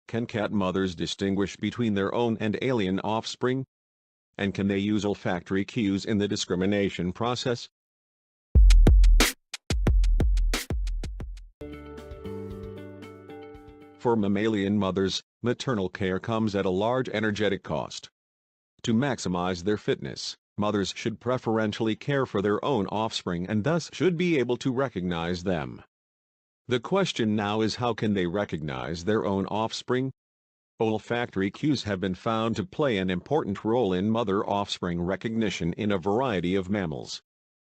Can cat mothers distinguish between their own and alien offspring? And can they use olfactory cues in the discrimination process? For mammalian mothers, maternal care comes at a large energetic cost. To maximize their fitness, mothers should preferentially care for their own offspring and thus should be able to recognize them. The question now is, how can they recognize their own offspring? Olfactory cues have been found to play an important role in mother-offspring recognition in a variety of mammals.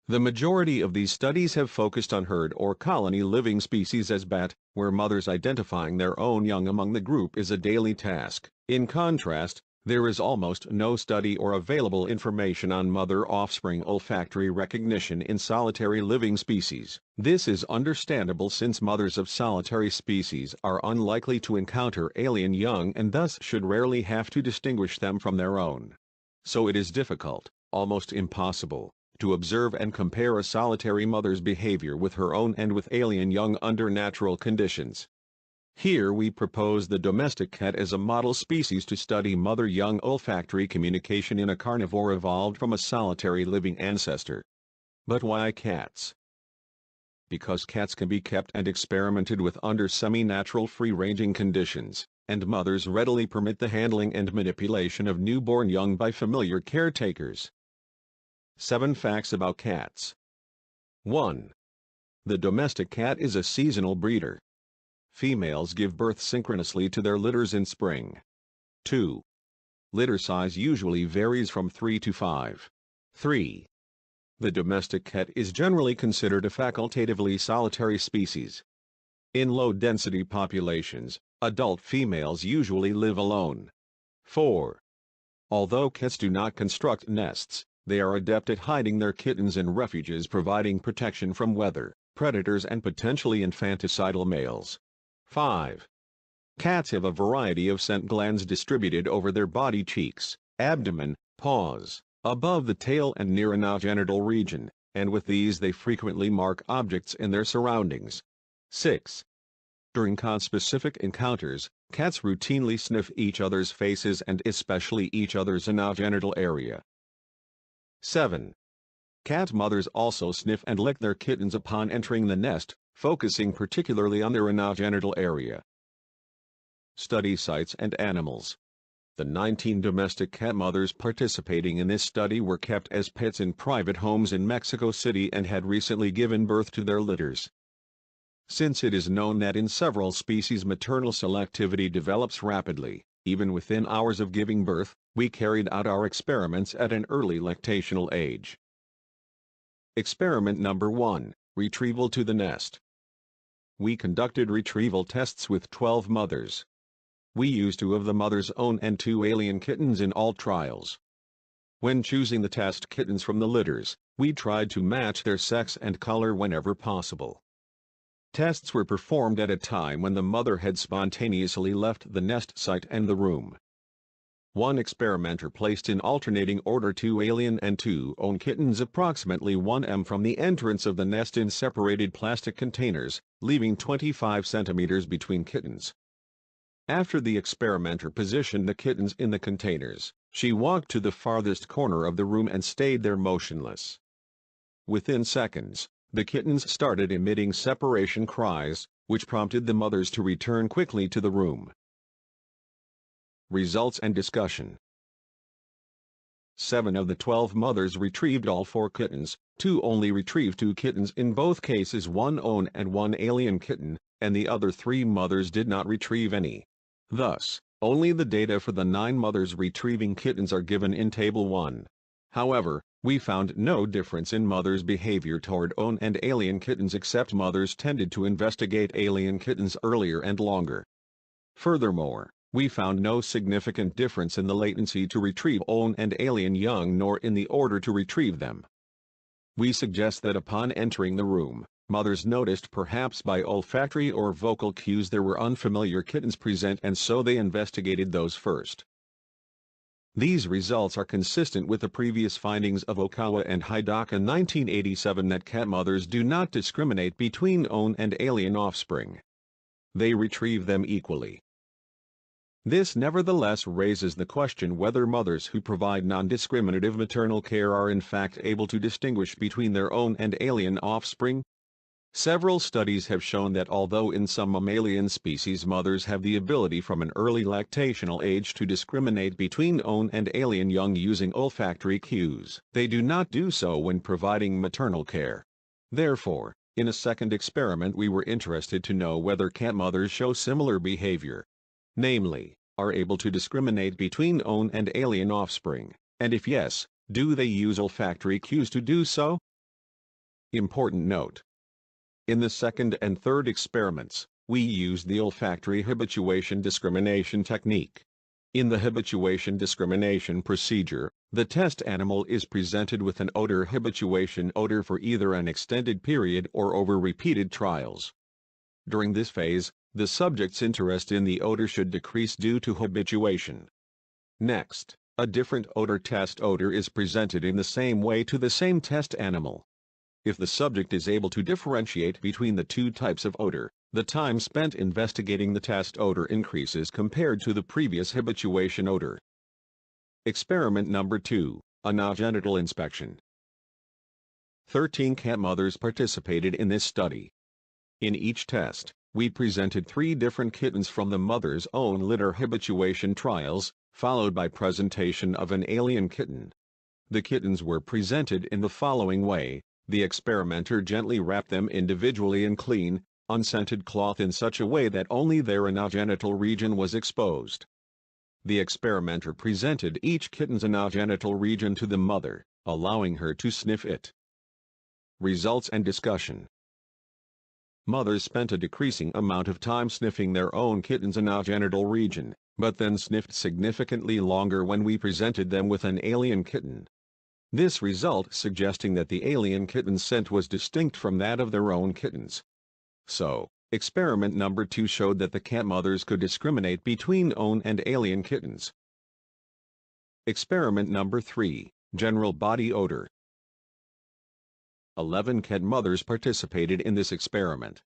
The majority of these studies have focused on herd or colony living species as bat, where mothers identifying their own young among the group is a daily task. In contrast, there is almost no study or available information on mother-offspring olfactory recognition in solitary living species. This is understandable since mothers of solitary species are unlikely to encounter alien young and thus should rarely have to distinguish them from their own. So it is difficult, almost impossible, to observe and compare a solitary mother's behavior with her own and with alien young under natural conditions. Here we propose the domestic cat as a model species to study mother-young olfactory communication in a carnivore evolved from a solitary living ancestor. But why cats? Because cats can be kept and experimented with under semi-natural free-ranging conditions, and mothers readily permit the handling and manipulation of newborn young by familiar caretakers. 7 facts about cats. 1. The domestic cat is a seasonal breeder. Females give birth synchronously to their litters in spring. 2. Litter size usually varies from 3 to 5. 3. The domestic cat is generally considered a facultatively solitary species. In low-density populations, adult females usually live alone. 4. Although cats do not construct nests, they are adept at hiding their kittens in refuges, providing protection from weather, predators and potentially infanticidal males. 5. Cats have a variety of scent glands distributed over their body, cheeks, abdomen, paws, above the tail and near anogenital region, and with these they frequently mark objects in their surroundings. 6. During conspecific encounters, cats routinely sniff each other's faces and especially each other's anogenital area. 7. Cat mothers also sniff and lick their kittens upon entering the nest, focusing particularly on their anogenital area. Study sites and animals. The 19 domestic cat mothers participating in this study were kept as pets in private homes in Mexico City and had recently given birth to their litters. Since it is known that in several species maternal selectivity develops rapidly, even within hours of giving birth, we carried out our experiments at an early lactational age. Experiment number 1, retrieval to the nest. We conducted retrieval tests with 12 mothers. We used 2 of the mother's own and 2 alien kittens in all trials. When choosing the test kittens from the litters, we tried to match their sex and color whenever possible. Tests were performed at a time when the mother had spontaneously left the nest site and the room. One experimenter placed in alternating order 2 alien and 2 own kittens approximately 1 m from the entrance of the nest in separated plastic containers, leaving 25 centimeters between kittens. After the experimenter positioned the kittens in the containers, she walked to the farthest corner of the room and stayed there motionless. Within seconds, the kittens started emitting separation cries, which prompted the mothers to return quickly to the room. Results and discussion. 7 of the 12 mothers retrieved all 4 kittens, 2 only retrieved 2 kittens, in both cases 1 own and 1 alien kitten, and the other 3 mothers did not retrieve any. Thus, only the data for the 9 mothers retrieving kittens are given in Table 1. However, we found no difference in mothers' behavior toward own and alien kittens, except mothers tended to investigate alien kittens earlier and longer. Furthermore, we found no significant difference in the latency to retrieve own and alien young nor in the order to retrieve them. We suggest that upon entering the room, mothers noticed, perhaps by olfactory or vocal cues, there were unfamiliar kittens present, and so they investigated those first. These results are consistent with the previous findings of Okawa and Hidaka 1987 that cat mothers do not discriminate between own and alien offspring. They retrieve them equally. This nevertheless raises the question whether mothers who provide non-discriminative maternal care are in fact able to distinguish between their own and alien offspring. Several studies have shown that although in some mammalian species mothers have the ability from an early lactational age to discriminate between own and alien young using olfactory cues, they do not do so when providing maternal care. Therefore, in a second experiment we were interested to know whether cat mothers show similar behavior. Namely, are able to discriminate between own and alien offspring, and if yes, do they use olfactory cues to do so? Important note. In the second and third experiments, we used the olfactory habituation discrimination technique. In the habituation discrimination procedure, the test animal is presented with an odor habituation odor for either an extended period or over repeated trials. During this phase, the subject's interest in the odor should decrease due to habituation. Next, a different odor test odor is presented in the same way to the same test animal. If the subject is able to differentiate between the two types of odor, the time spent investigating the test odor increases compared to the previous habituation odor. Experiment number 2, anogenital inspection. 13 cat mothers participated in this study. In each test, we presented 3 different kittens from the mother's own litter habituation trials, followed by presentation of an alien kitten. The kittens were presented in the following way. The experimenter gently wrapped them individually in clean, unscented cloth in such a way that only their anogenital region was exposed. The experimenter presented each kitten's anogenital region to the mother, allowing her to sniff it. Results and discussion. Mothers spent a decreasing amount of time sniffing their own kitten's anogenital region, but then sniffed significantly longer when we presented them with an alien kitten. This result suggesting that the alien kitten's scent was distinct from that of their own kittens. So, experiment number 2 showed that the cat mothers could discriminate between own and alien kittens. Experiment number 3, general body odor. 11 cat mothers participated in this experiment.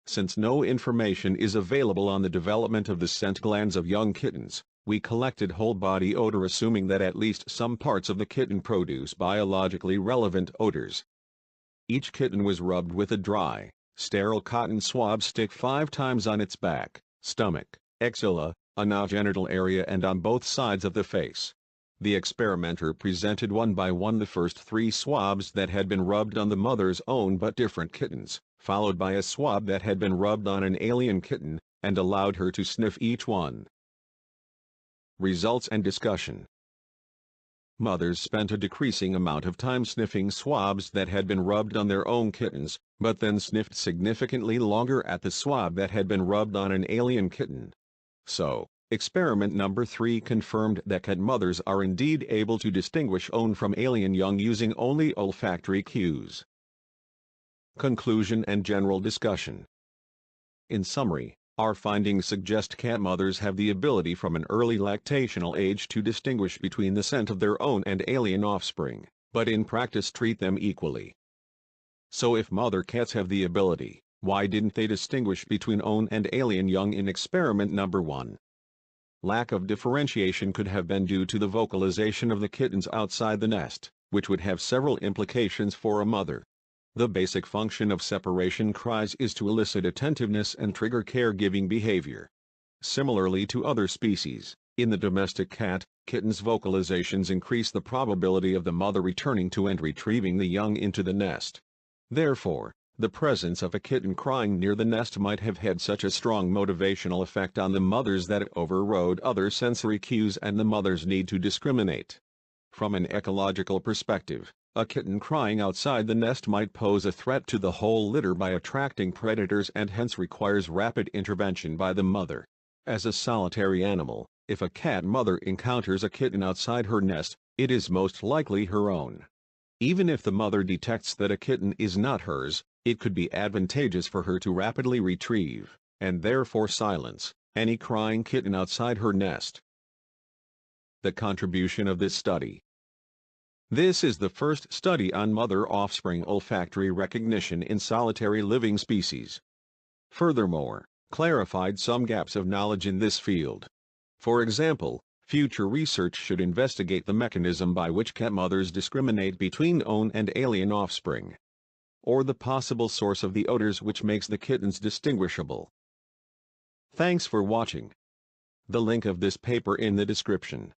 Since no information is available on the development of the scent glands of young kittens, we collected whole body odor assuming that at least some parts of the kitten produce biologically relevant odors. Each kitten was rubbed with a dry, sterile cotton swab stick 5 times on its back, stomach, axilla, anogenital area and on both sides of the face. The experimenter presented one by one the first 3 swabs that had been rubbed on the mother's own but different kittens, followed by a swab that had been rubbed on an alien kitten, and allowed her to sniff each one. Results and discussion. Mothers spent a decreasing amount of time sniffing swabs that had been rubbed on their own kittens, but then sniffed significantly longer at the swab that had been rubbed on an alien kitten. So, experiment number 3 confirmed that cat mothers are indeed able to distinguish own from alien young using only olfactory cues. Conclusion and general discussion. In summary, our findings suggest cat mothers have the ability from an early lactational age to distinguish between the scent of their own and alien offspring, but in practice treat them equally. So if mother cats have the ability, why didn't they distinguish between own and alien young in experiment number 1? Lack of differentiation could have been due to the vocalization of the kittens outside the nest, which would have several implications for a mother. The basic function of separation cries is to elicit attentiveness and trigger caregiving behavior. Similarly to other species, in the domestic cat, kittens' vocalizations increase the probability of the mother returning to and retrieving the young into the nest. Therefore, the presence of a kitten crying near the nest might have had such a strong motivational effect on the mothers that it overrode other sensory cues and the mother's need to discriminate. From an ecological perspective, a kitten crying outside the nest might pose a threat to the whole litter by attracting predators and hence requires rapid intervention by the mother. As a solitary animal, if a cat mother encounters a kitten outside her nest, it is most likely her own. Even if the mother detects that a kitten is not hers, it could be advantageous for her to rapidly retrieve, and therefore silence, any crying kitten outside her nest. The contribution of this study. This is the first study on mother-offspring olfactory recognition in solitary living species. Furthermore, clarified some gaps of knowledge in this field. For example, future research should investigate the mechanism by which cat mothers discriminate between own and alien offspring, or the possible source of the odors which makes the kittens distinguishable. Thanks for watching. The link of this paper in the description.